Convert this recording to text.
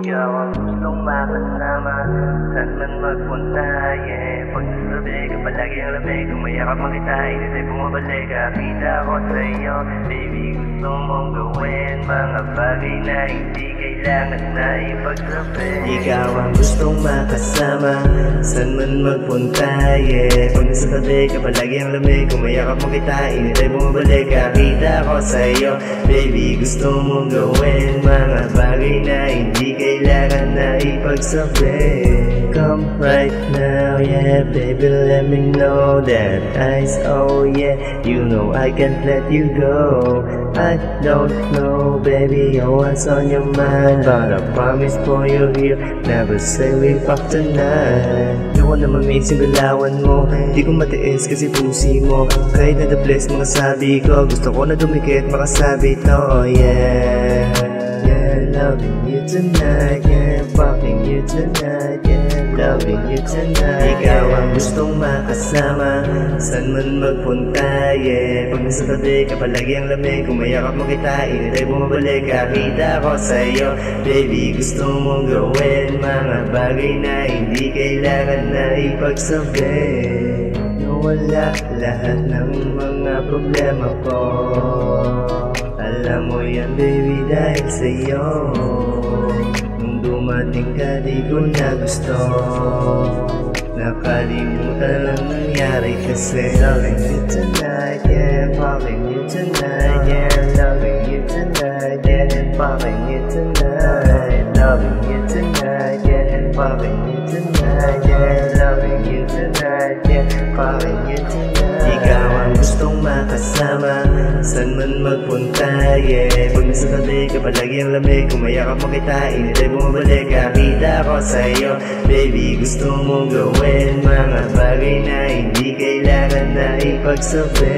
Ikaw ang gustong makasama, saan man magpunta, yeah. Pag nasabi ka palagi ang lamig, kumayakap mo kita, initay bumabalik. Kita ko sa'yo, baby, gusto mong gawin mga bagay na hindi kailangan na ipagsabi. Ikaw ang gustong makasama, saan man magpunta, yeah. Pag nasabi ka palagi ang lamig, kumayakap mo kita, initay bumabalik. Kita ko sa'yo, baby, gusto mong gawin mga bagay na hindi kailangan na ipagsabi. Come right now, yeah, baby, let me know that eyes, oh yeah, you know I can't let you go. I don't know, baby, oh, what's on your mind, but I promise for you here, never say we fuck tonight. Ako na mamiss yung galawan mo, di ko matiis kasi pusi mo. Kahit na the place mga sabi ko, gusto ko na dumikit makasabi to, oh yeah. Loving you tonight, yeah. Fucking you tonight, yeah. Loving you tonight. Ikaw ang gustong makasama, saan man magpunta, yeah. Pag nasa tabi ka palagi ang lamig, kumayakap mo kita, initay bumabalik. Kita ko sa'yo, baby, gusto mong gawin mga bagay na hindi kailangan na ipagsabi. Nawala lahat ng mga problema ko, alam mo yan, baby, dahil sa'yo. Nung dumating ka, di ko na gusto, nakalimutan ang nangyari kasi. Loving you tonight, yeah, fucking you tonight, yeah. Loving you tonight, yeah, fucking you tonight. Loving you tonight, yeah, fucking you tonight, yeah. Loving you tonight, yeah, fucking you tonight. Ikaw ang gustong makasama, saan man magpunta, yeah. Pag nasa tabi ka palagi ang lamig, kumayakap mo kita, initay bumabalik. Kita ko sa'yo, baby, gusto mong gawin mga bagay na hindi kailangan na ipagsabi.